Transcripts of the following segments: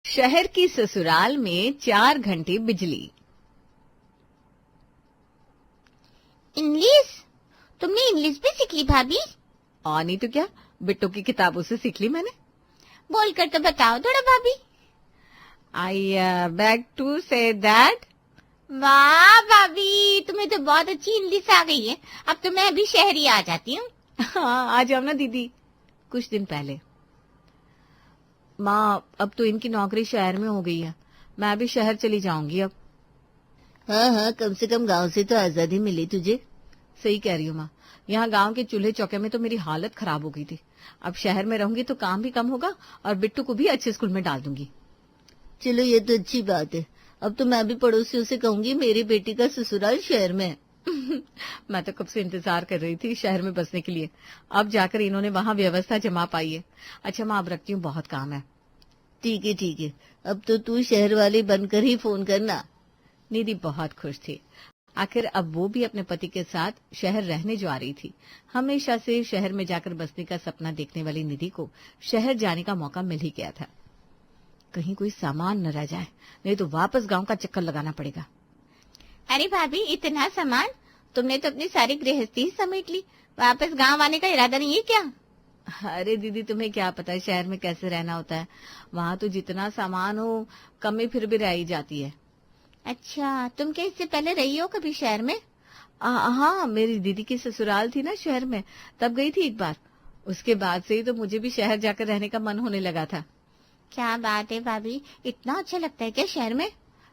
शहर की ससुराल में 4 घंटे बिजली। इंग्लिश? तुमने इंग्लिश भी सीख ली भाभी? और नहीं तो क्या, बिट्टू की किताबों से सीख ली मैंने। बोलकर तो बताओ थोड़ा भाभी। I beg to say that. वाह भाभी, तुम्हें तो बहुत अच्छी इंग्लिश आ गई है। अब तो मैं अभी शहरी आ जाती हूँ। हाँ, आ जाओ ना दीदी। कुछ दिन पहले माँ, अब तो इनकी नौकरी शहर में हो गई है, मैं भी शहर चली जाऊंगी अब। हाँ हाँ, कम से कम गांव से तो आजादी मिली तुझे। सही कह रही हूँ माँ, यहाँ गांव के चूल्हे चौके में तो मेरी हालत खराब हो गई थी। अब शहर में रहूंगी तो काम भी कम होगा और बिट्टू को भी अच्छे स्कूल में डाल दूंगी। चलो ये तो अच्छी बात है। अब तो मैं भी पड़ोसियों से कहूंगी मेरी बेटी का ससुराल शहर में है। मैं तो कब से इंतजार कर रही थी शहर में बसने के लिए, अब जाकर इन्होंने वहाँ व्यवस्था जमा पाई है। अच्छा माँ, अब रखती हूँ, बहुत काम है। ठीक है ठीक है, अब तो तू शहर वाली बनकर ही फोन करना। निधि बहुत खुश थी। आखिर अब वो भी अपने पति के साथ शहर रहने जो आ रही थी। हमेशा से शहर में जाकर बसने का सपना देखने वाली निधि को शहर जाने का मौका मिल ही गया था। कहीं कोई सामान न रह जाए, नहीं तो वापस गांव का चक्कर लगाना पड़ेगा। अरे भाभी, इतना सामान? तुमने तो अपनी सारी गृहस्थी ही समेट ली, वापस गांव आने का इरादा नहीं है क्या? अरे दीदी, तुम्हें क्या पता है शहर में कैसे रहना होता है। वहाँ तो जितना सामान हो कमी फिर भी रह ही जाती है। अच्छा, तुम क्या इससे पहले रही हो कभी शहर में? हाँ, मेरी दीदी की ससुराल थी ना शहर में, तब गई थी एक बार। उसके बाद से ही तो मुझे भी शहर जाकर रहने का मन होने लगा था। क्या बात है भाभी, इतना अच्छा लगता है क्या शहर में?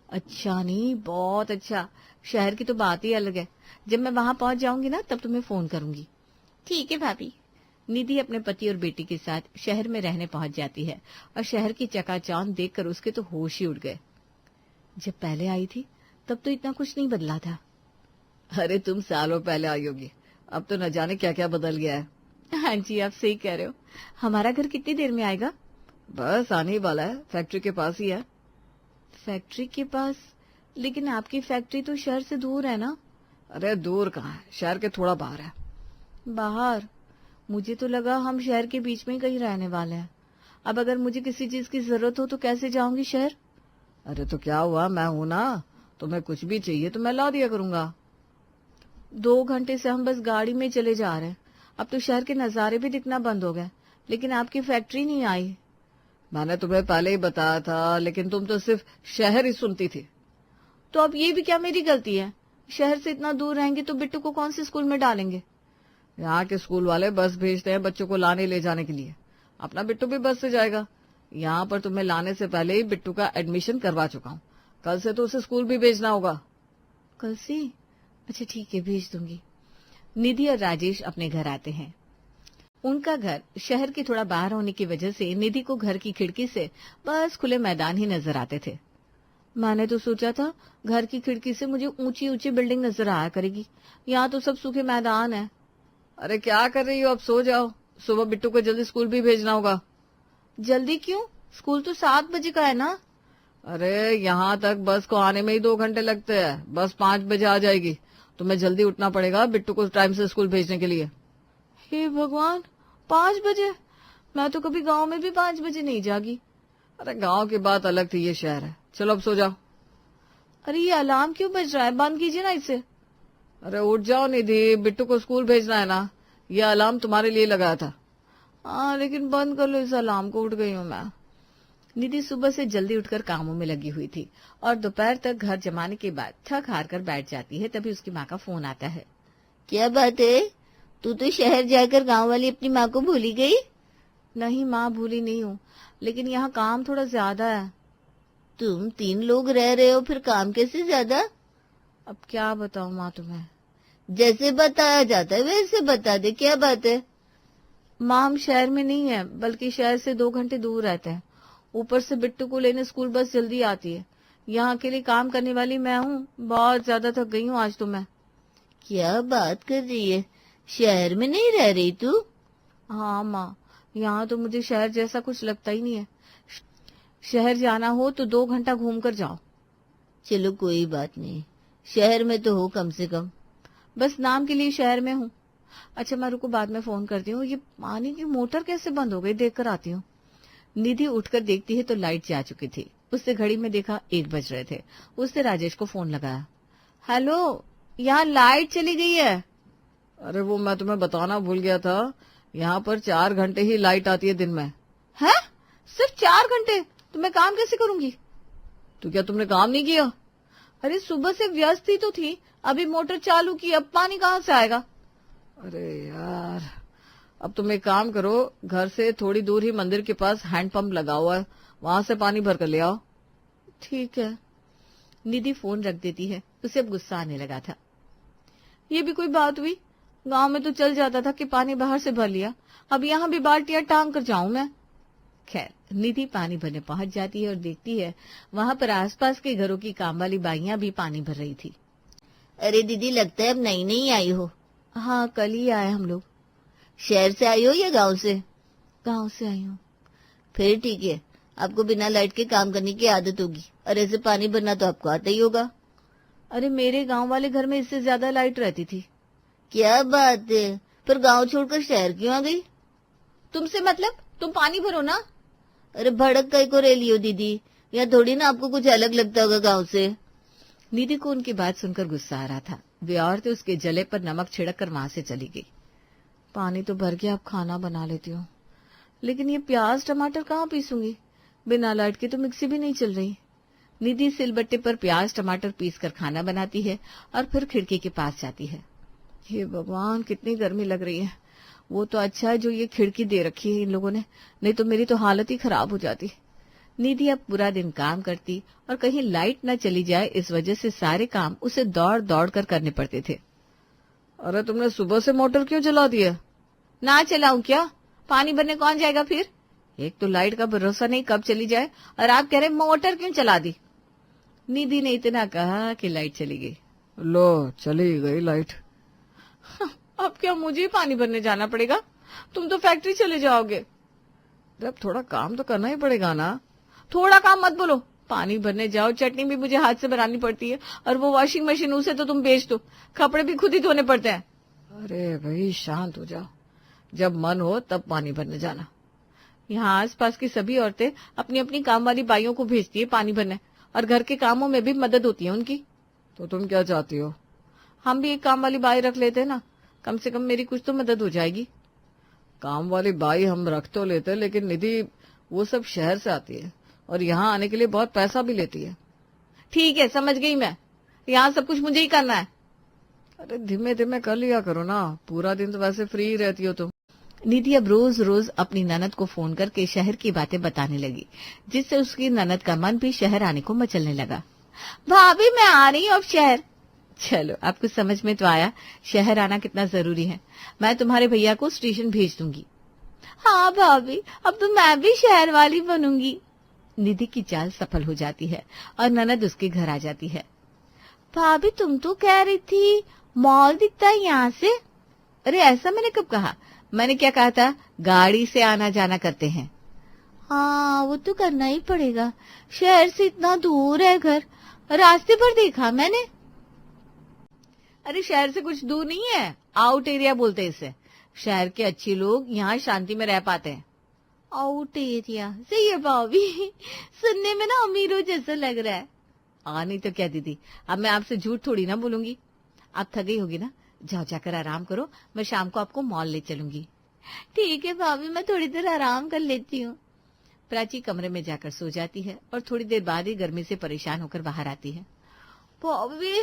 अच्छा नहीं, बहुत अच्छा। शहर की तो बात ही अलग है। जब मैं वहां पहुंच जाऊंगी ना तब तुम्हें फोन करूंगी। ठीक है भाभी। निधि अपने पति और बेटी के साथ शहर में रहने पहुंच जाती है और शहर की चकाचौंध देखकर उसके तो होश ही उड़ गए। जब पहले आई थी तब तो इतना कुछ नहीं बदला था। अरे तुम सालों पहले आई होगी, अब तो न जाने क्या क्या बदल गया है। हाँ जी, आप सही कह रहे हो। हमारा घर कितनी देर में आएगा? बस आने ही वाला है, फैक्ट्री के पास ही है। फैक्ट्री के पास? लेकिन आपकी फैक्ट्री तो शहर से दूर है ना? अरे दूर कहाँ है, शहर के थोड़ा बाहर है। बाहर? मुझे तो लगा हम शहर के बीच में ही कहीं रहने वाले हैं। अब अगर मुझे किसी चीज की जरूरत हो तो कैसे जाऊंगी शहर? अरे तो क्या हुआ, मैं हूं ना, तुम्हें कुछ भी चाहिए तो मैं ला दिया करूंगा। 2 घंटे से हम बस गाड़ी में चले जा रहे हैं, अब तो शहर के नजारे भी दिखना बंद हो गए, लेकिन आपकी फैक्ट्री नहीं आई। मैंने तुम्हें पहले ही बताया था, लेकिन तुम तो सिर्फ शहर ही सुनती थी। तो अब ये भी क्या मेरी गलती है? शहर से इतना दूर रहेंगे तो बिट्टू को कौन से स्कूल में डालेंगे? यहाँ के स्कूल वाले बस भेजते हैं बच्चों को लाने ले जाने के लिए, अपना बिट्टू भी बस से जाएगा। यहाँ पर तुम्हें लाने से पहले ही बिट्टू का एडमिशन करवा चुका हूँ, कल से तो उसे स्कूल भी भेजना होगा। कल से? अच्छा ठीक है, भेज दूंगी। निधि और राजेश अपने घर आते हैं। उनका घर शहर के थोड़ा बाहर होने की वजह से निधि को घर की खिड़की से बस खुले मैदान ही नजर आते थे। मैंने तो सोचा था घर की खिड़की से मुझे ऊंची ऊंची बिल्डिंग नजर आया करेगी, यहाँ तो सब सूखे मैदान है। अरे क्या कर रही हो, अब सो जाओ, सुबह बिट्टू को जल्दी स्कूल भी भेजना होगा। जल्दी क्यों? स्कूल तो 7 बजे का है ना। अरे यहाँ तक बस को आने में ही 2 घंटे लगते हैं, बस 5 बजे आ जाएगी, तुम्हें जल्दी उठना पड़ेगा बिट्टू को टाइम से स्कूल भेजने के लिए। हे भगवान, 5 बजे? मैं तो कभी गांव में भी 5 बजे नहीं जागी। अरे गांव की बात अलग थी, ये शहर है। चलो अब सो जाओ। अरे ये अलार्म क्यों बज रहा है, बंद कीजिए ना इसे। अरे उठ जाओ निधि, बिट्टू को स्कूल भेजना है ना, ये अलार्म तुम्हारे लिए लगाया था। हाँ लेकिन बंद कर लो इस अलार्म को, उठ गई हूँ मैं। निधि सुबह से जल्दी उठकर कामों में लगी हुई थी और दोपहर तक घर जमाने के बाद थक हार कर बैठ जाती है। तभी उसकी माँ का फोन आता है। क्या बात है, तू तो शहर जाकर गांव वाली अपनी माँ को भूली गई? नहीं माँ, भूली नहीं हूँ, लेकिन यहाँ काम थोड़ा ज्यादा है। तुम 3 लोग रह रहे हो, फिर काम कैसे ज्यादा? अब क्या बताऊँ माँ तुम्हें। जैसे बताया जाता है वैसे बता दे, क्या बात है? माँ हम शहर में नहीं है, बल्कि शहर से 2 घंटे दूर रहते हैं। ऊपर से बिट्टू को लेने स्कूल बस जल्दी आती है। यहाँ अकेले काम करने वाली मैं हूँ, बहुत ज्यादा थक गई हूँ आज तो मैं। क्या बात कर रही है, शहर में नहीं रह रही तू? हाँ माँ, यहाँ तो मुझे शहर जैसा कुछ लगता ही नहीं है। शहर जाना हो तो 2 घंटा घूम कर जाओ। चलो कोई बात नहीं, शहर में तो हो कम से कम। बस नाम के लिए शहर में हूँ। अच्छा मैं रुको, बाद में फोन करती हूँ। ये पानी की मोटर कैसे बंद हो गई, देख कर आती हूँ। निधि उठकर देखती है तो लाइट जा चुकी थी। उसने घड़ी में देखा 1 बज रहे थे। उसने राजेश को फोन लगाया। हेलो, यहाँ लाइट चली गई है। अरे वो मैं तुम्हें बताना भूल गया था, यहाँ पर 4 घंटे ही लाइट आती है दिन में। है? सिर्फ 4 घंटे? तो मैं काम कैसे करूंगी? तो क्या तुमने काम नहीं किया? अरे सुबह से व्यस्त ही तो थी, अभी मोटर चालू की, अब पानी कहाँ से आएगा? अरे यार, अब तुम एक काम करो, घर से थोड़ी दूर ही मंदिर के पास हैंडपंप लगा हुआ है, वहां से पानी भर कर ले आओ। ठीक है। निधि फोन रख देती है। उसे अब गुस्सा आने लगा था। ये भी कोई बात हुई? गांव में तो चल जाता था कि पानी बाहर से भर लिया, अब यहाँ भी बाल्टियां टांग कर जाऊं मैं? खैर, निधि पानी भरने पहुंच जाती है और देखती है वहां पर आसपास के घरों की काम वाली बाइयां भी पानी भर रही थी। अरे दीदी, लगता है अब नई नई आई हो। हाँ, कल ही आए हम लोग। शहर से आई हो या गांव से? गांव से आई हूँ। फिर ठीक है, आपको बिना लाइट के काम करने की आदत होगी, और ऐसे पानी भरना तो आपको आता ही होगा। अरे मेरे गांव वाले घर में इससे ज्यादा लाइट रहती थी। क्या बात है, पर गांव छोड़कर शहर क्यों आ गई? तुमसे मतलब? तुम पानी भरो ना। अरे भड़क कई को रह लियो दीदी, या थोड़ी ना आपको कुछ अलग लगता होगा गांव से। निधि को उनकी बात सुनकर गुस्सा आ रहा था। वे औरतें उसके जले पर नमक छिड़क कर वहां से चली गई। पानी तो भर के अब खाना बना लेती हूँ, लेकिन ये प्याज टमाटर कहाँ पीसूंगी? बिना लाइट के तो मिक्सी भी नहीं चल रही। निधि सिलबट्टे पर प्याज टमाटर पीस कर खाना बनाती है और फिर खिड़की के पास जाती है। हे भगवान, कितनी गर्मी लग रही है। वो तो अच्छा है जो ये खिड़की दे रखी है इन लोगों ने, नहीं तो मेरी तो हालत ही खराब हो जाती। निधि अब पूरा दिन काम करती और कहीं लाइट न चली जाए, इस वजह से सारे काम उसे दौड़ दौड़ कर करने पड़ते थे। अरे तुमने सुबह से मोटर क्यों चला दी है? ना चलाऊं क्या? पानी भरने कौन जाएगा फिर? एक तो लाइट का भरोसा नहीं कब चली जाए, और आप कह रहे मोटर क्यों चला दी? निधि ने इतना कहा कि लाइट चली गई। लो, चली गई लाइट। अब क्या मुझे ही पानी भरने जाना पड़ेगा? तुम तो फैक्ट्री चले जाओगे। अब थोड़ा काम तो करना ही पड़ेगा ना। थोड़ा काम मत बोलो, पानी भरने जाओ, चटनी भी मुझे हाथ से बनानी पड़ती है, और वो वॉशिंग मशीन उसे तो तुम बेच दो, कपड़े भी खुद ही धोने पड़ते हैं। अरे भाई शांत हो जाओ, जब मन हो तब पानी भरने जाना। यहाँ आसपास की सभी औरतें अपनी अपनी काम वाली बाइयों को भेजती है पानी भरने, और घर के कामों में भी मदद होती है उनकी। तो तुम क्या चाहती हो? हम भी एक काम वाली बाई रख लेते हैं ना, कम से कम मेरी कुछ तो मदद हो जाएगी। काम वाली बाई हम रख तो लेते, लेकिन निधि वो सब शहर से आती है और यहाँ आने के लिए बहुत पैसा भी लेती है। ठीक है, समझ गई मैं, यहाँ सब कुछ मुझे ही करना है। अरे धीमे धीमे कर लिया करो ना, पूरा दिन तो वैसे फ्री ही रहती हो तुम। निधि अब रोज रोज अपनी ननद को फोन करके शहर की बातें बताने लगी, जिससे उसकी ननद का मन भी शहर आने को मचलने लगा। भाभी, मैं आ रही हूँ अब शहर। चलो, आपको समझ में तो आया शहर आना कितना जरूरी है। मैं तुम्हारे भैया को स्टेशन भेज दूंगी। हाँ भाभी, अब तो मैं भी शहर वाली बनूंगी। निधि की चाल सफल हो जाती है और ननद उसके घर आ जाती है। भाभी, तुम तो कह रही थी मॉल दिखता है यहाँ से। अरे ऐसा मैंने कब कहा? मैंने क्या कहा था? गाड़ी से आना जाना करते हैं। हाँ, वो तो करना ही पड़ेगा, शहर से इतना दूर है घर, रास्ते पर देखा मैंने। अरे शहर से कुछ दूर नहीं है, आउट एरिया बोलते हैं इसे। शहर के अच्छे लोग यहाँ शांति में रह पाते हैं। आउट एरिया सही है भाभी, सुनने में ना अमीरों जैसा लग रहा है। नहीं तो क्या दीदी, अब मैं आपसे झूठ थोड़ी ना बोलूंगी। आप थक गई होगी ना, जाओ जाकर आराम करो, मैं शाम को आपको मॉल ले चलूंगी। ठीक है भाभी, मैं थोड़ी देर आराम कर लेती हूँ। प्राची कमरे में जाकर सो जाती है और थोड़ी देर बाद ही गर्मी से परेशान होकर बाहर आती है। भाभी,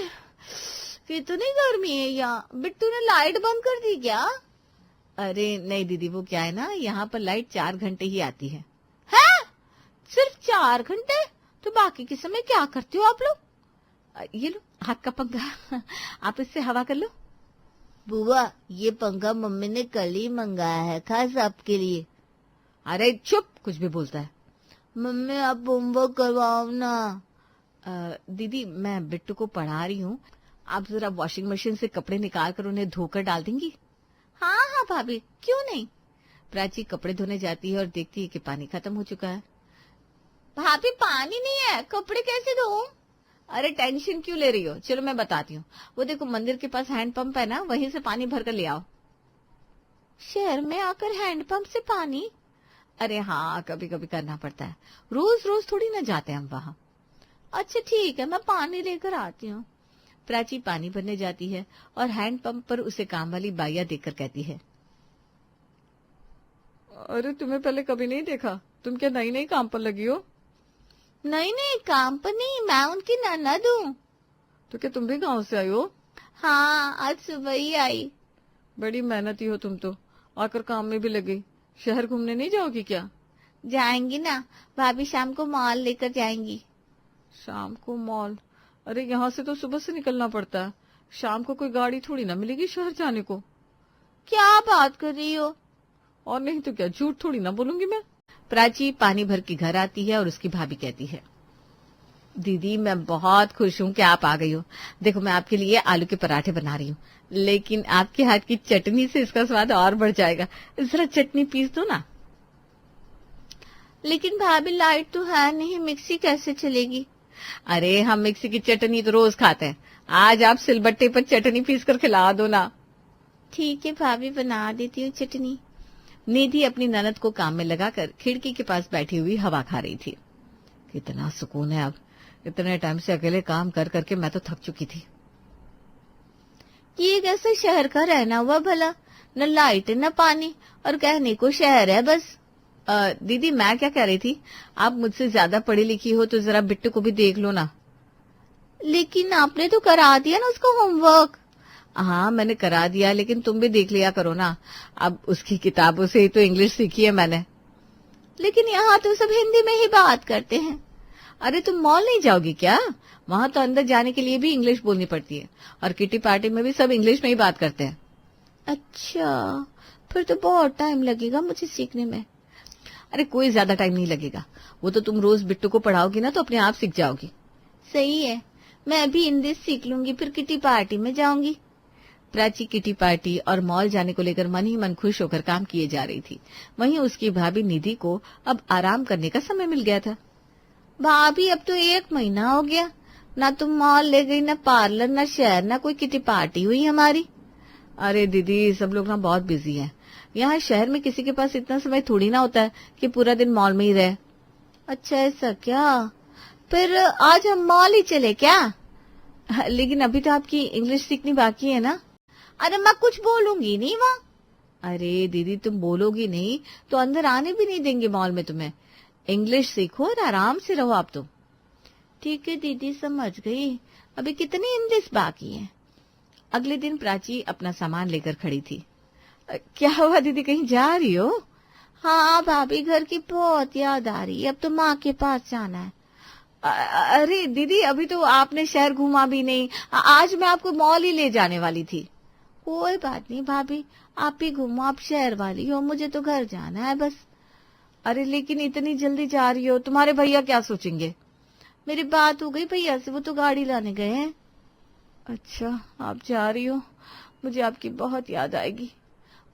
कितनी गर्मी है यहाँ, बिट्टू ने लाइट बंद कर दी क्या? अरे नहीं दीदी, वो क्या है ना, यहाँ पर लाइट 4 घंटे ही आती है। हैं? सिर्फ 4 घंटे? तो बाकी के समय क्या करते हो आप लोग? ये लो हाथ का पंखा, आप इससे हवा कर लो। बुआ, ये पंखा मम्मी ने कल ही मंगाया है, खास आपके लिए। अरे चुप, कुछ भी बोलता है। मम्मी, आप होमवर्क करवाओ ना। दीदी, मैं बिट्टू को पढ़ा रही हूँ, आप जरा वॉशिंग मशीन से कपड़े निकाल कर उन्हें धोकर डाल देंगी? हाँ हाँ भाभी, क्यों नहीं। प्राची कपड़े धोने जाती है और देखती है कि पानी खत्म हो चुका है। भाभी, पानी नहीं है, कपड़े कैसे धोऊं? अरे टेंशन क्यों ले रही हो, चलो मैं बताती हूँ। वो देखो मंदिर के पास हैंडपंप है ना, वहीं से पानी भर कर ले आओ। शहर में आकर हैंडपंप से पानी? अरे हाँ, कभी कभी करना पड़ता है, रोज रोज थोड़ी ना जाते हम वहां। अच्छा ठीक है, मैं पानी लेकर आती हूँ। प्राची पानी भरने जाती है और हैंड पंप पर उसे काम वाली बाइया देखकर कहती है, अरे तुम्हें पहले कभी नहीं देखा, तुम क्या नई नई काम पर लगी हो? नहीं नहीं, काम पर नहीं, मैं उनकी ननद हूँ। तो क्या तुम भी गांव से आई हो? हाँ, आज सुबह ही आई। बड़ी मेहनती हो तुम तो, आकर काम में भी लगी। शहर घूमने नहीं जाओगी क्या? जाएंगी ना, भाभी शाम को मॉल लेकर जाएंगी। शाम को मॉल? अरे यहाँ से तो सुबह से निकलना पड़ता है, शाम को कोई गाड़ी थोड़ी ना मिलेगी शहर जाने को। क्या बात कर रही हो? और नहीं तो क्या, झूठ थोड़ी ना बोलूंगी मैं। प्राची पानी भर के घर आती है और उसकी भाभी कहती है, दीदी मैं बहुत खुश हूँ कि आप आ गई हो। देखो मैं आपके लिए आलू के पराठे बना रही हूँ, लेकिन आपके हाथ की चटनी से इसका स्वाद और बढ़ जाएगा। जरा चटनी पीस दो ना। लेकिन भाभी लाइट तो है नहीं, मिक्सी कैसे चलेगी? अरे हम मिक्सी की चटनी तो रोज खाते हैं, आज आप सिलबट्टे पर चटनी पीस कर खिला दो ना। ठीक है भाभी, बना देती हूँ चटनी। निधि अपनी ननद को काम में लगाकर खिड़की के पास बैठी हुई हवा खा रही थी। कितना सुकून है अब, इतने टाइम से अकेले काम कर करके मैं तो थक चुकी थी। ये कैसा शहर का रहना हुआ भला, न लाइट न पानी, और कहने को शहर है बस। दीदी मैं क्या कह रही थी, आप मुझसे ज्यादा पढ़ी लिखी हो तो जरा बिट्टू को भी देख लो ना। लेकिन आपने तो करा दिया ना उसका होमवर्क। हाँ मैंने करा दिया, लेकिन तुम भी देख लिया करो ना, अब उसकी किताबों से ही तो इंग्लिश सीखी है मैंने। लेकिन यहाँ तो सब हिंदी में ही बात करते हैं। अरे तुम मॉल नहीं जाओगी क्या? वहां तो अंदर जाने के लिए भी इंग्लिश बोलनी पड़ती है, और किटी पार्टी में भी सब इंग्लिश में ही बात करते हैं। अच्छा, फिर तो बहुत टाइम लगेगा मुझे सीखने में। अरे कोई ज्यादा टाइम नहीं लगेगा, वो तो तुम रोज बिट्टू को पढ़ाओगी ना तो अपने आप सीख जाओगी। सही है, मैं भी इंग्लिश सीख लूंगी, फिर किटी पार्टी में जाऊंगी। प्राची किटी पार्टी और मॉल जाने को लेकर मन ही मन खुश होकर काम किए जा रही थी। वहीं उसकी भाभी निधि को अब आराम करने का समय मिल गया था। भाभी अब तो 1 महीना हो गया, ना तुम मॉल ले गई, ना पार्लर, ना शहर, ना कोई किटी पार्टी हुई हमारी। अरे दीदी सब लोग ना बहुत बिजी हैं, यहाँ शहर में किसी के पास इतना समय थोड़ी ना होता है कि पूरा दिन मॉल में ही रहे। अच्छा ऐसा क्या? फिर आज हम मॉल ही चले क्या? लेकिन अभी तो आपकी इंग्लिश सीखनी बाकी है ना। अरे मैं कुछ बोलूंगी नहीं वहाँ। अरे दीदी तुम बोलोगी नहीं तो अंदर आने भी नहीं देंगे मॉल में तुम्हें। इंग्लिश सीखो और आराम से रहो आप तो। ठीक है दीदी, समझ गई। अभी कितनी इंग्लिश बाकी है? अगले दिन प्राची अपना सामान लेकर खड़ी थी। क्या हुआ दीदी, कहीं जा रही हो? हाँ भाभी, घर की बहुत याद आ रही है, अब तो माँ के पास जाना है। अरे दीदी अभी तो आपने शहर घूमा भी नहीं, आज मैं आपको मॉल ही ले जाने वाली थी। कोई बात नहीं भाभी, आप ही घूमो, आप शहर वाली हो, मुझे तो घर जाना है बस। अरे लेकिन इतनी जल्दी जा रही हो, तुम्हारे भैया क्या सोचेंगे? मेरी बात हो गई भैया से, वो तो गाड़ी लाने गए हैं। अच्छा आप जा रही हो, मुझे आपकी बहुत याद आएगी।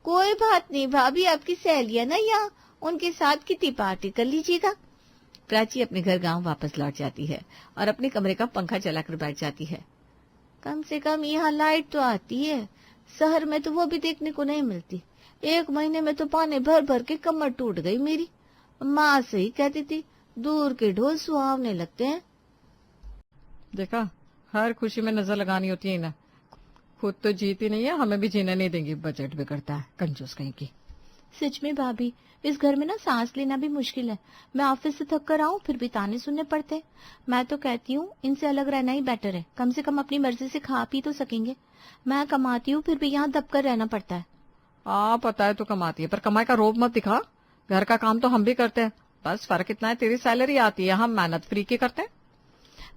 कोई बात नहीं भाभी, आपकी सहेलियां ना यहाँ, उनके साथ किटी पार्टी कर लीजिएगा। प्राची अपने घर गांव वापस लौट जाती है और अपने कमरे का पंखा चलाकर बैठ जाती है। कम से कम यहाँ लाइट तो आती है, शहर में तो वो भी देखने को नहीं मिलती। 1 महीने में तो पानी भर भर के कमर टूट गई मेरी। माँ से ही कहती थी, दूर के ढोल सुहावने लगते हैं। देखा, हर खुशी में नजर लगानी होती है ना, खुद तो जीती नहीं है, हमें भी जीने नहीं देंगी, बजट बिगड़ता है, कंजूस कहीं की। सच में भाभी, इस घर में ना सांस लेना भी मुश्किल है। मैं ऑफिस से थक कर आऊं फिर भी ताने सुनने पड़ते हैं। मैं तो कहती हूँ इनसे अलग रहना ही बेटर है, कम से कम अपनी मर्जी से खा पी तो सकेंगे। मैं कमाती हूँ फिर भी यहाँ दब कर रहना पड़ता है। हाँ पता है तो कमाती है, पर कमाई का रोब मत दिखा। घर का काम तो हम भी करते हैं, बस फर्क इतना है तेरी सैलरी आती है, हम मेहनत फ्री के करते हैं।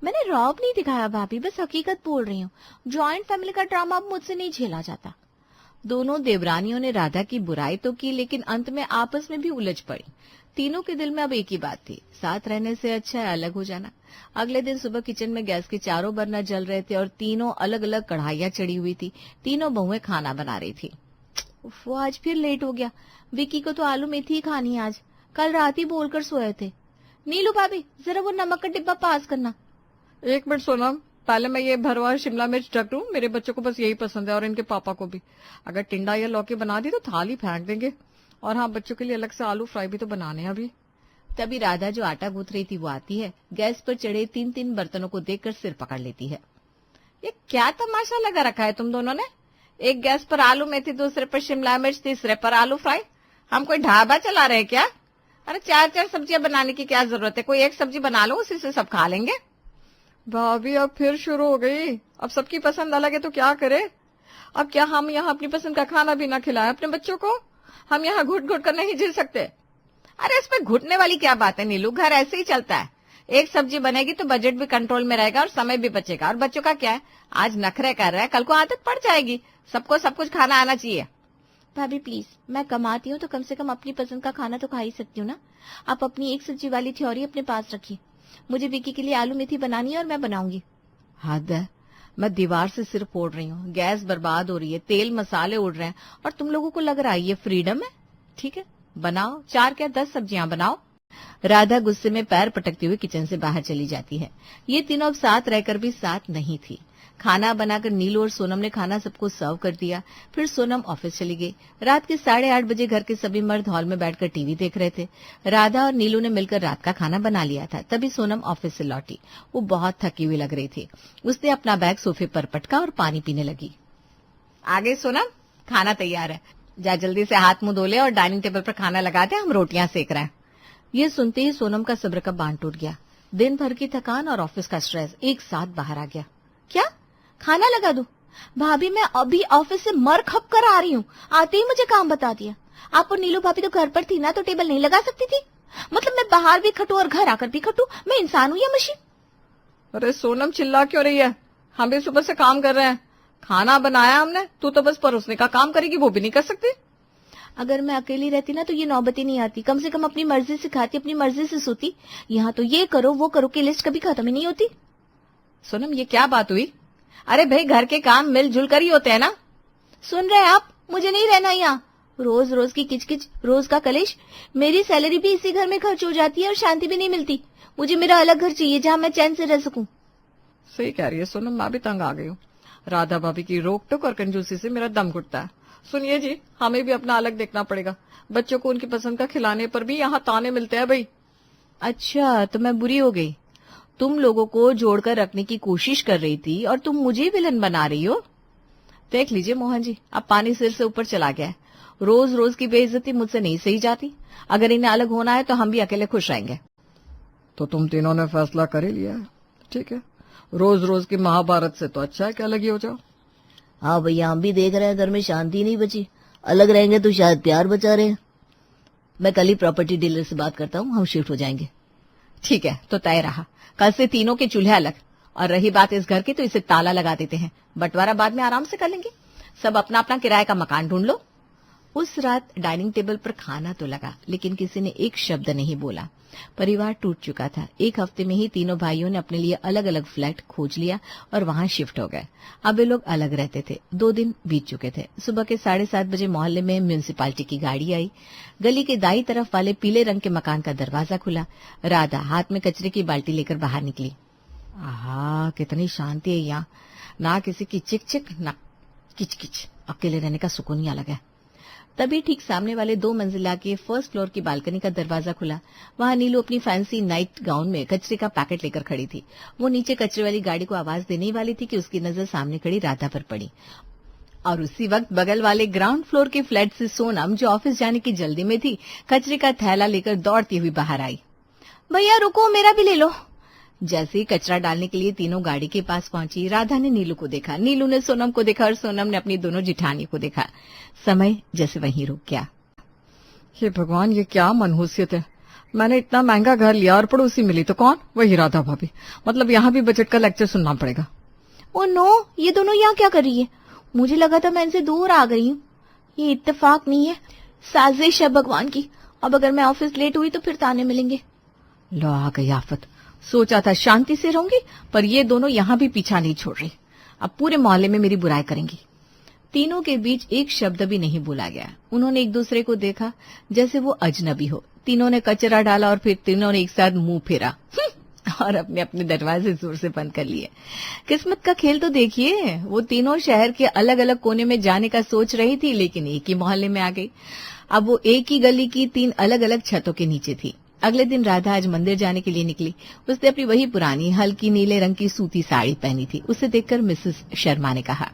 मैंने रौब नहीं दिखाया भाभी, बस हकीकत बोल रही हूँ। जॉइंट फैमिली का ड्रामा अब मुझसे नहीं झेला जाता। दोनों देवरानियों ने राधा की बुराई तो की, लेकिन अंत में आपस में भी उलझ पड़ी। तीनों के दिल में अब एक ही बात थी, साथ रहने से अच्छा है अलग हो जाना। अगले दिन सुबह किचन में गैस के चारों बर्नर जल रहे थे और तीनों अलग अलग कढ़ाइयां चढ़ी हुई थी। तीनों बहुएं खाना बना रही थी। वो आज फिर लेट हो गया। विकी को तो आलू मेथी ही खानी आज, कल रात ही बोलकर सोए थे। नीलू भाभी, जरा वो नमक का डिब्बा पास करना। 1 मिनट सोना, पहले मैं ये भरवा शिमला मिर्च ढक दूं, मेरे बच्चों को बस यही पसंद है और इनके पापा को भी। अगर टिंडा या लौकी बना दी तो थाली फेंक देंगे। और हाँ, बच्चों के लिए अलग से आलू फ्राई भी तो बनाने हैं अभी। तभी राधा जो आटा गूंथ रही थी वो आती है। गैस पर चढ़े 3-3 बर्तनों को देखकर सिर पकड़ लेती है। ये क्या तमाशा लगा रखा है तुम दोनों ने? एक गैस पर आलू मेथी, दूसरे पर शिमला मिर्च, तीसरे पर आलू फ्राई। हम कोई ढाबा चला रहे हैं क्या? अरे 4-4 सब्जियां बनाने की क्या जरूरत है? कोई एक सब्जी बना लो, उसी से सब खा लेंगे। भाभी अब फिर शुरू हो गई। अब सबकी पसंद अलग है तो क्या करे? अब क्या हम यहाँ अपनी पसंद का खाना भी ना खिलाएं अपने बच्चों को? हम यहाँ घुट घुट कर नहीं जी सकते। अरे इसमें घुटने वाली क्या बात है नीलू, घर ऐसे ही चलता है। एक सब्जी बनेगी तो बजट भी कंट्रोल में रहेगा और समय भी बचेगा। और बच्चों का क्या है, आज नखरे कर रहा है, कल को आदत पड़ जाएगी। सबको सब कुछ खाना आना चाहिए। भाभी प्लीज, मैं कमाती हूँ तो कम से कम अपनी पसंद का खाना तो खा ही सकती हूँ ना। आप अपनी एक सब्जी वाली थ्योरी अपने पास रखिए। मुझे विकी के लिए आलू मेथी बनानी है और मैं बनाऊंगी। हद है, मैं दीवार से सिर फोड़ रही हूँ, गैस बर्बाद हो रही है, तेल मसाले उड़ रहे हैं और तुम लोगों को लग रहा है ये फ्रीडम है। ठीक है, बनाओ, 4 क्या 10 सब्जियां बनाओ। राधा गुस्से में पैर पटकती हुई किचन से बाहर चली जाती है। ये तीनों अब साथ रहकर भी साथ नहीं थी। खाना बनाकर नीलू और सोनम ने खाना सबको सर्व कर दिया। फिर सोनम ऑफिस चली गई। रात के 8:30 बजे घर के सभी मर्द हॉल में बैठकर टीवी देख रहे थे। राधा और नीलू ने मिलकर रात का खाना बना लिया था। तभी सोनम ऑफिस से लौटी। वो बहुत थकी हुई लग रही थी। उसने अपना बैग सोफे पर पटका और पानी पीने लगी। आ गई सोनम, खाना तैयार है। जा जल्दी से हाथ मुंह धो ले और डाइनिंग टेबल पर खाना लगा दे, हम रोटियां सेक रहे हैं। ये सुनते ही सोनम का सब्र का बांध टूट गया। दिन भर की थकान और ऑफिस का स्ट्रेस एक साथ बाहर आ गया। क्या खाना लगा दूं? भाभी मैं अभी ऑफिस से मर खप कर आ रही हूँ, आते ही मुझे काम बता दिया। आप और नीलू भाभी तो घर पर थी ना, तो टेबल नहीं लगा सकती थी? मतलब मैं बाहर भी खटू और घर आकर भी खटू? मैं इंसान हूँ या मशीन? अरे सोनम चिल्ला क्यों रही है? हम भी सुबह से काम कर रहे हैं, खाना बनाया हमने, तू तो बस परोसने का काम करेगी, वो भी नहीं कर सकती। अगर मैं अकेली रहती ना तो ये नौबत ही नहीं आती। कम से कम अपनी मर्जी से खाती, अपनी मर्जी से सोती। यहाँ तो ये करो वो करो की लिस्ट कभी खत्म ही नहीं होती। सोनम ये क्या बात हुई? अरे भाई घर के काम मिलजुल कर ही होते हैं ना। सुन रहे हैं आप? मुझे नहीं रहना यहाँ। रोज रोज की किचकिच, रोज का कलेश। मेरी सैलरी भी इसी घर में खर्च हो जाती है और शांति भी नहीं मिलती। मुझे मेरा अलग घर चाहिए जहाँ मैं चैन से रह सकूं। सही कह रही है सोनम, मैं भी तंग आ गई हूँ। राधा भाभी की रोक टोक और कंजूसी से मेरा दम घुटता है। सुनिए जी, हमें भी अपना अलग देखना पड़ेगा। बच्चों को उनकी पसंद का खिलाने पर भी यहाँ ताने मिलते हैं भाई। अच्छा, तो मैं बुरी हो गई। तुम लोगों को जोड़कर रखने की कोशिश कर रही थी और तुम मुझे विलन बना रही हो। देख लीजिए मोहन जी, अब पानी सिर से ऊपर चला गया है। रोज रोज की बेइज्जती मुझसे नहीं सही जाती। अगर इन्हें अलग होना है तो हम भी अकेले खुश रहेंगे। तो तुम तीनों ने फैसला कर ही लिया है, ठीक है। रोज रोज की महाभारत से तो अच्छा है कि अलग ही हो जाओ। हाँ भैया, हम भी देख रहे हैं घर में शांति नहीं बची। अलग रहेंगे तो शायद प्यार बचा रहे। मैं कल ही प्रॉपर्टी डीलर से बात करता हूँ, हम शिफ्ट हो जाएंगे। ठीक है, तो तय रहा। कल से तीनों के चूल्हे अलग। और रही बात इस घर की, तो इसे ताला लगा देते हैं। बंटवारा बाद में आराम से कर लेंगे। सब अपना अपना किराए का मकान ढूंढ लो। उस रात डाइनिंग टेबल पर खाना तो लगा, लेकिन किसी ने एक शब्द नहीं बोला। परिवार टूट चुका था। एक हफ्ते में ही तीनों भाइयों ने अपने लिए अलग अलग फ्लैट खोज लिया और वहां शिफ्ट हो गए। अब वे लोग अलग रहते थे। 2 दिन बीत चुके थे। सुबह के 7:30 बजे मोहल्ले में म्यूनिसिपालिटी की गाड़ी आई। गली के दाईं तरफ वाले पीले रंग के मकान का दरवाजा खुला। राधा हाथ में कचरे की बाल्टी लेकर बाहर निकली। आहा, कितनी शांति है यहाँ। ना किसी की चिक चिक, ना किचकिच। अकेले रहने का सुकून ही अलग है। तभी ठीक सामने वाले 2 मंजिला के फर्स्ट फ्लोर की बालकनी का दरवाजा खुला। वहां नीलू अपनी फैंसी नाइट गाउन में कचरे का पैकेट लेकर खड़ी थी। वो नीचे कचरे वाली गाड़ी को आवाज देने ही वाली थी कि उसकी नजर सामने खड़ी राधा पर पड़ी। और उसी वक्त बगल वाले ग्राउंड फ्लोर के फ्लैट से सोनम, जो ऑफिस जाने की जल्दी में थी, कचरे का थैला लेकर दौड़ती हुई बाहर आई। भैया रुको, मेरा भी ले लो। जैसे ही कचरा डालने के लिए तीनों गाड़ी के पास पहुंची, राधा ने नीलू को देखा, नीलू ने सोनम को देखा और सोनम ने अपनी दोनों जिठानी को देखा। समय जैसे वहीं रुक गया। हे भगवान, ये क्या मनहूसियत है। मैंने इतना महंगा घर लिया और पड़ोसी मिली तो कौन? वही राधा भाभी। मतलब यहाँ भी बजट का लेक्चर सुनना पड़ेगा। ओ नो, ये दोनों यहाँ क्या कर रही है? मुझे लगा था मैं इनसे दूर आ गई हूँ। ये इत्तेफाक नहीं है, साजिश है भगवान की। अब अगर मैं ऑफिस लेट हुई तो फिर ताने मिलेंगे। लो आ गई आफत। सोचा था शांति से रहूंगी, पर ये दोनों यहाँ भी पीछा नहीं छोड़ रही। अब पूरे मोहल्ले में मेरी बुराई करेंगी। तीनों के बीच एक शब्द भी नहीं बोला गया। उन्होंने एक दूसरे को देखा जैसे वो अजनबी हो। तीनों ने कचरा डाला और फिर तीनों ने एक साथ मुंह फेरा और अपने अपने दरवाजे जोर से बंद कर लिए। किस्मत का खेल तो देखिए, वो तीनों शहर के अलग अलग कोने में जाने का सोच रही थी, लेकिन एक ही मोहल्ले में आ गई। अब वो एक ही गली की 3 अलग अलग छतों के नीचे थी। अगले दिन राधा आज मंदिर जाने के लिए निकली। उसने अपनी वही पुरानी हल्की नीले रंग की सूती साड़ी पहनी थी। उसे देखकर मिसेस शर्मा ने कहा,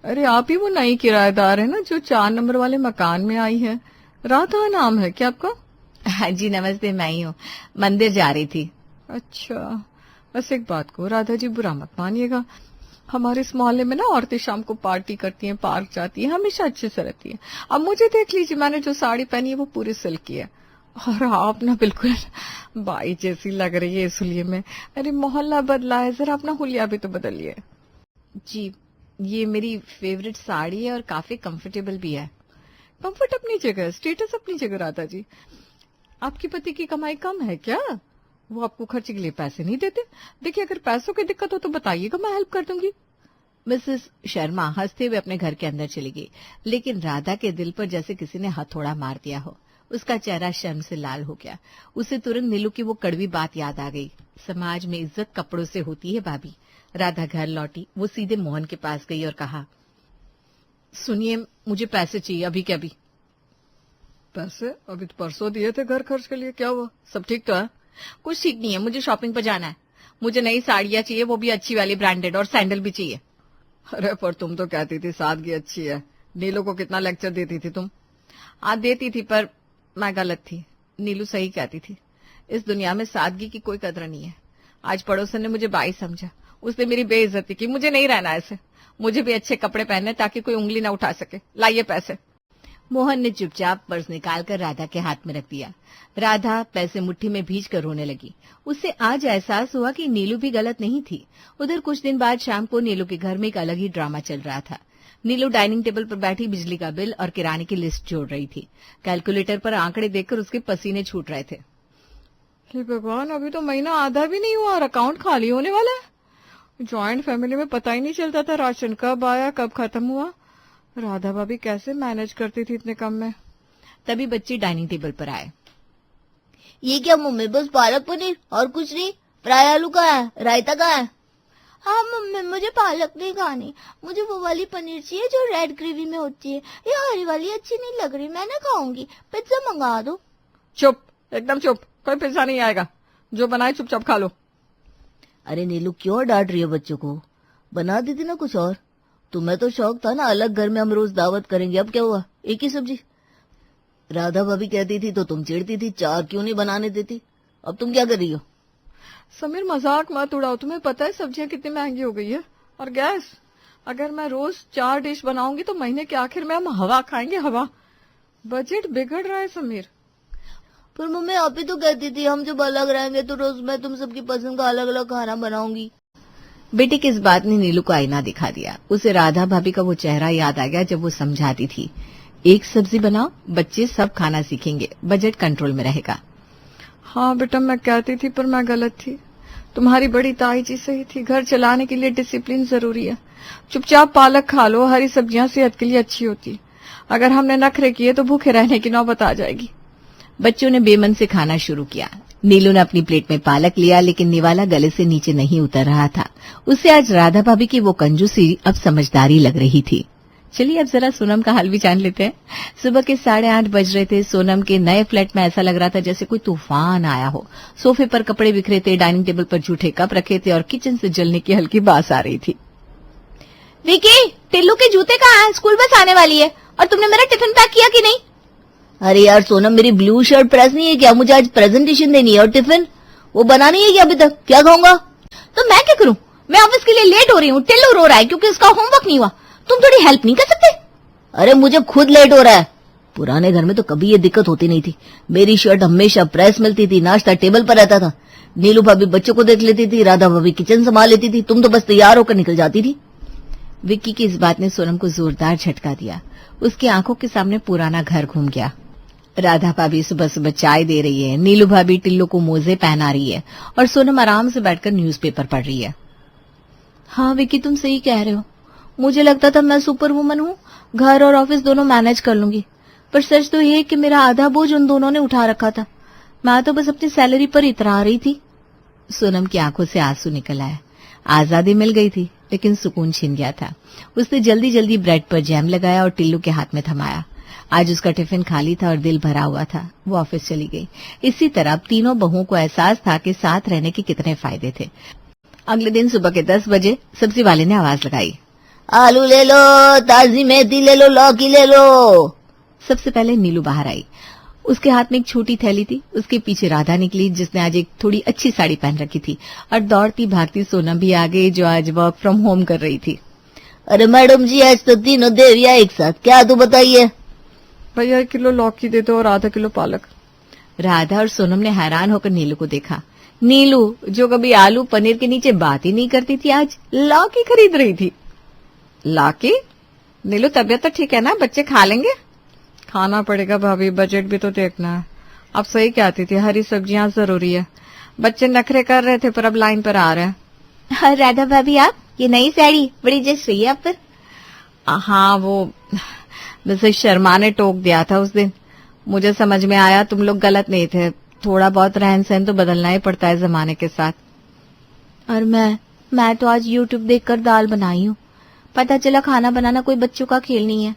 अरे आप ही वो नई किराएदार है ना जो 4 नंबर वाले मकान में आई है? राधा नाम है क्या आपका? हाँ जी नमस्ते, मैं ही हूँ, मंदिर जा रही थी। अच्छा, बस एक बात को राधा जी बुरा मत मानिएगा, हमारे इस मोहल्ले में ना औरतें शाम को पार्टी करती हैं, पार्क जाती हैं, हमेशा अच्छे से रहती हैं। अब मुझे देख लीजिए, मैंने जो साड़ी पहनी है वो पूरी सिल्क की है, और आप ना बिल्कुल बाई जैसी लग रही है इस हुलिये में। अरे मोहल्ला बदला है, जरा अपना हुलिया भी तो बदलिए। जी, ये मेरी फेवरेट साड़ी है और काफी कंफर्टेबल भी है। कंफर्ट अपनी जगह, स्टेटस अपनी जगह। राधा जी, आपकी पति की कमाई कम है क्या? वो आपको खर्चे के लिए पैसे नहीं देते? देखिए, अगर पैसों की दिक्कत हो तो बताइएगा, मैं हेल्प कर दूंगी। मिसेस शर्मा हंसते हुए अपने घर के अंदर चली गई, लेकिन राधा के दिल पर जैसे किसी ने हथौड़ा मार दिया हो। उसका चेहरा शर्म से लाल हो गया। उसे तुरंत नीलू की वो कड़वी बात याद आ गई, समाज में इज्जत कपड़ों से होती है भाभी। राधा घर लौटी, वो सीधे मोहन के पास गई और कहा, सुनिए, मुझे पैसे चाहिए अभी के अभी। पैसे? अभी तो परसों दिए थे घर खर्च के लिए, क्या हुआ? सब ठीक तो है? कुछ ठीक नहीं है, मुझे शॉपिंग पर जाना है। मुझे नई साड़ियां चाहिए, वो भी अच्छी वाली, ब्रांडेड, और सैंडल भी चाहिए। अरे पर तुम तो कहती थी सादगी अच्छी है। नीलू को कितना लेक्चर देती थी तुम? हाँ देती थी, पर मैं गलत थी। नीलू सही कहती थी, इस दुनिया में सादगी की कोई कदर नहीं है। आज पड़ोसन ने मुझे बाई समझा, उसने मेरी बेइज्जती की। मुझे नहीं रहना ऐसे, मुझे भी अच्छे कपड़े पहनने ताकि कोई उंगली ना उठा सके। लाइए पैसे। मोहन ने चुपचाप पर्स निकालकर राधा के हाथ में रख दिया। राधा पैसे मुट्ठी में भीज कर रोने लगी। उससे आज एहसास हुआ कि नीलू भी गलत नहीं थी। उधर कुछ दिन बाद शाम को नीलू के घर में एक अलग ही ड्रामा चल रहा था। नीलू डाइनिंग टेबल पर बैठी बिजली का बिल और किराने की लिस्ट जोड़ रही थी। कैलकुलेटर पर आंकड़े देखकर उसके पसीने छूट रहे थे। हे भगवान, अभी तो महीना आधा भी नहीं हुआ और अकाउंट खाली होने वाला है। जॉइंट फैमिली में पता ही नहीं चलता था राशन कब आया कब खत्म हुआ। राधा भाभी कैसे मैनेज करती थी इतने कम में? तभी बच्चे डाइनिंग टेबल पर आए। ये क्या मम्मी, बस पालक पनीर और कुछ नहीं? फ्राई आलू का है, रायता का है? हाँ मम्मी, मुझे पालक नहीं खानी, मुझे वो वाली पनीर चाहिए जो रेड ग्रेवी में होती है। ये हरी वाली अच्छी नहीं लग रही, मैं ना खाऊंगी। पिज्जा मंगा दो। चुप, एकदम चुप, कोई पिज्जा नहीं आएगा। जो बनाए चुपचाप खा लो। अरे नीलू, क्यों डांट रही है बच्चों को? बना देती ना कुछ और। तुम्हें तो शौक था ना अलग घर में हम रोज दावत करेंगे, अब क्या हुआ? एक ही सब्जी। राधा भाभी कहती थी तो तुम चिढ़ती थी, 4 क्यों नहीं बनाने देती? अब तुम क्या कर रही हो? समीर, मजाक मत उड़ाओ। तुम्हें पता है सब्जियां कितनी महंगी हो गई है, और गैस। अगर मैं रोज 4 डिश बनाऊंगी तो महीने के आखिर में हम हवा खाएंगे, हवा। बजट बिगड़ रहा है समीर। पर मम्मी आप ही तो कहती थी हम जब अलग रहेंगे तो रोज मैं तुम सबकी पसंद का अलग अलग खाना बनाऊंगी। बेटी की इस बात ने नीलू को आईना दिखा दिया। उसे राधा भाभी का वो चेहरा याद आ गया जब वो समझाती थी, एक सब्जी बनाओ, बच्चे सब खाना सीखेंगे, बजट कंट्रोल में रहेगा। हाँ बेटा, मैं कहती थी पर मैं गलत थी। तुम्हारी बड़ी ताई जी सही थी, घर चलाने के लिए डिसिप्लिन जरूरी है। चुपचाप पालक खा लो, हरी सब्जियां सेहत के लिए अच्छी होती। अगर हमने नखरे किए तो भूखे रहने की नौबत आ जाएगी। बच्चों ने बेमन से खाना शुरू किया। नीलू ने अपनी प्लेट में पालक लिया, लेकिन निवाला गले से नीचे नहीं उतर रहा था। उससे आज राधा भाभी की वो कंजूसी अब समझदारी लग रही थी। चलिए अब जरा सोनम का हाल भी जान लेते हैं। सुबह के 8:30 बज रहे थे। सोनम के नए फ्लैट में ऐसा लग रहा था जैसे कोई तूफान आया हो। सोफे पर कपड़े बिखरे थे, डाइनिंग टेबल पर जूठे कप रखे थे और किचन से जलने की हल्की बास आ रही थी। विकी, टिल्लू के जूते कहाँ हैं? स्कूल बस आने वाली है। और तुमने मेरा टिफिन पैक किया कि नहीं? अरे यार सोनम, मेरी ब्लू शर्ट प्रेस नहीं है क्या? मुझे आज प्रेजेंटेशन देनी है और टिफिन वो बना नहीं है क्या अभी तक? क्या खाऊंगा? तो मैं क्या करूं? मैं ऑफिस के लिए लेट हो रही हूँ। टिल्लू रो रहा है क्योंकि उसका होमवर्क नहीं हुआ। तुम थोड़ी हेल्प नहीं कर सकते? अरे मुझे खुद लेट हो रहा है। पुराने घर में तो कभी ये दिक्कत होती नहीं थी। मेरी शर्ट हमेशा प्रेस मिलती थी, नाश्ता टेबल पर रहता था, नीलू भाभी बच्चों को देख लेती थी, राधा भाभी किचन संभाल लेती थी, तुम तो बस तैयार होकर निकल जाती थी। विक्की की इस बात ने सोनम को जोरदार झटका दिया। उसकी आंखों के सामने पुराना घर घूम गया। राधा भाभी सुबह सुबह चाय दे रही है, नीलू भाभी टिल्लू को मोजे पहना रही है और सोनम आराम से बैठकर न्यूज़पेपर पढ़ रही है। हाँ विक्की, तुम सही कह रहे हो। मुझे लगता था मैं सुपर वुमन हूँ, घर और ऑफिस दोनों मैनेज कर लूंगी। पर सच तो ये कि मेरा आधा बोझ उन दोनों ने उठा रखा था। मैं तो बस अपनी सैलरी पर इतरा रही थी। सोनम की आंखों से आंसू निकल आया। आजादी मिल गई थी, लेकिन सुकून छिन गया था। उसने जल्दी जल्दी ब्रेड पर जैम लगाया और टिल्लू के हाथ में थमाया। आज उसका टिफिन खाली था और दिल भरा हुआ था। वो ऑफिस चली गई। इसी तरह तीनों बहुओं को एहसास था कि साथ रहने के कितने फायदे थे। अगले दिन सुबह के 10 बजे सब्जी वाले ने आवाज लगाई, आलू ले लो, ताजी मेथी ले लो, लौकी ले लो। सबसे पहले नीलू बाहर आई। उसके हाथ में एक छोटी थैली थी। उसके पीछे राधा निकली, जिसने आज एक थोड़ी अच्छी साड़ी पहन रखी थी, और दौड़ती भागती सोनम भी आ गई, जो आज वर्क फ्रॉम होम कर रही थी। अरे मैडम जी, आज तो तीनों देवियां एक साथ, क्या तो बताइए। भैया 1 किलो लौकी दे दो और आधा किलो पालक। राधा और सोनम ने हैरान होकर नीलू को देखा। नीलू, जो कभी आलू पनीर के नीचे बात ही नहीं करती थी, आज लौकी खरीद रही थी। लौकी? नीलू, तबीयत तो ठीक है ना? बच्चे खा लेंगे? खाना पड़ेगा भाभी, बजट भी तो देखना है। अब सही कहती थी, हरी सब्जियां जरूरी है। बच्चे नखरे कर रहे थे पर अब लाइन पर आ रहे हैं। राधा भाभी, आप ये नई साड़ी बड़ी जच रही है आप पर। हाँ, वो वैसे शर्मा ने टोक दिया था उस दिन। मुझे समझ में आया तुम लोग गलत नहीं थे। थोड़ा बहुत रहन सहन तो बदलना ही पड़ता है जमाने के साथ। और मैं तो आज YouTube देखकर दाल बनाई हूँ। पता चला खाना बनाना कोई बच्चों का खेल नहीं है।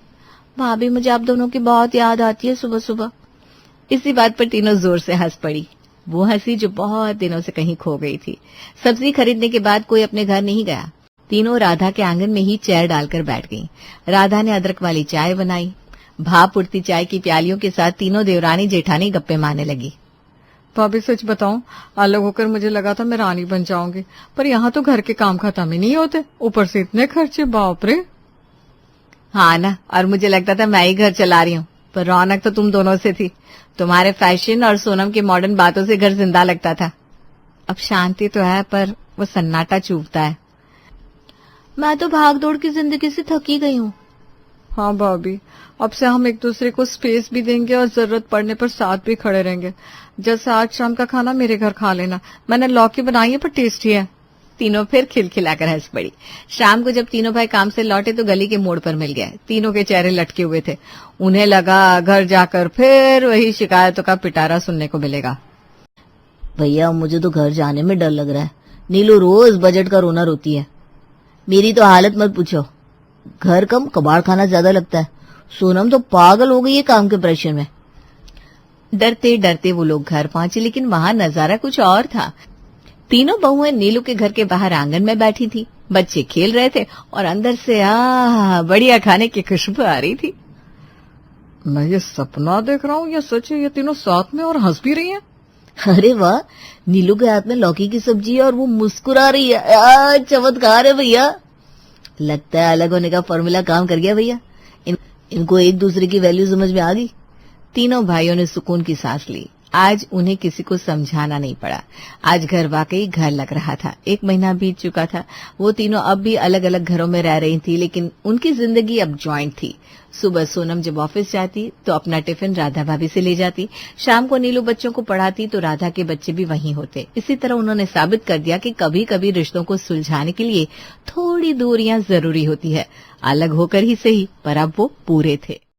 भाभी, मुझे आप दोनों की बहुत याद आती है सुबह सुबह। इसी बात पर तीनों जोर से हंस पड़ी। वो हंसी जो बहुत दिनों से कहीं खो गई थी। सब्जी खरीदने के बाद कोई अपने घर नहीं गया। तीनों राधा के आंगन में ही चेयर डालकर बैठ गईं। राधा ने अदरक वाली चाय बनाई। भाप उड़ती चाय की प्यालियों के साथ तीनों देवरानी जेठानी गप्पे मारने लगी। भाभी सच बताऊं, अलग होकर मुझे लगा था मैं रानी बन जाऊंगी, पर यहाँ तो घर के काम खत्म ही नहीं होते, ऊपर से इतने खर्चे, बाप रे। हाँ ना, और मुझे लगता था मैं ही घर चला रही हूँ, पर रौनक तो तुम दोनों से थी। तुम्हारे फैशन और सोनम की मॉडर्न बातों से घर जिंदा लगता था। अब शांति तो है, पर वो सन्नाटा चुभता है। मैं तो भाग दौड़ की जिंदगी से थकी गई हूँ। हाँ भाभी, अब से हम एक दूसरे को स्पेस भी देंगे और जरूरत पड़ने पर साथ भी खड़े रहेंगे। जैसे आज शाम का खाना मेरे घर खा लेना। मैंने लौकी बनाई है पर टेस्टी है। तीनों फिर खिलखिलाकर हंस पड़ी। शाम को जब तीनों भाई काम से लौटे तो गली के मोड़ पर मिल गए। तीनों के चेहरे लटके हुए थे। उन्हें लगा घर जाकर फिर वही शिकायतों का पिटारा सुनने को मिलेगा। भैया, मुझे तो घर जाने में डर लग रहा है। नीलू रोज बजट का रोना रोती है। मेरी तो हालत मत पूछो। घर कम कबाड़ खाना ज्यादा लगता है। सोनम तो पागल हो गई है काम के प्रेशर में। डरते डरते वो लोग घर पहुंचे, लेकिन वहां नजारा कुछ और था। तीनों बहुएं नीलू के घर के बाहर आंगन में बैठी थी। बच्चे खेल रहे थे और अंदर से बढ़िया खाने की खुशबू आ रही थी। मैं ये सपना देख रहा हूँ या सच है? ये तीनों साथ में और हंस भी रही हैं। अरे वाह, नीलू के हाथ में लौकी की सब्जी है और वो मुस्कुरा रही है। चमत्कार है भैया। लगता है अलग होने का फॉर्मूला काम कर गया भैया। इनको एक दूसरे की वैल्यू समझ में आ गई। तीनों भाइयों ने सुकून की सांस ली। आज उन्हें किसी को समझाना नहीं पड़ा। आज घर वाकई घर लग रहा था। 1 महीना बीत चुका था। वो तीनों अब भी अलग अलग घरों में रह रही थी, लेकिन उनकी जिंदगी अब जॉइंट थी। सुबह सोनम जब ऑफिस जाती तो अपना टिफिन राधा भाभी से ले जाती। शाम को नीलू बच्चों को पढ़ाती तो राधा के बच्चे भी वहीं होते। इसी तरह उन्होंने साबित कर दिया कि कभी कभी रिश्तों को सुलझाने के लिए थोड़ी दूरियां जरूरी होती है। अलग होकर ही सही, पर अब वो पूरे थे।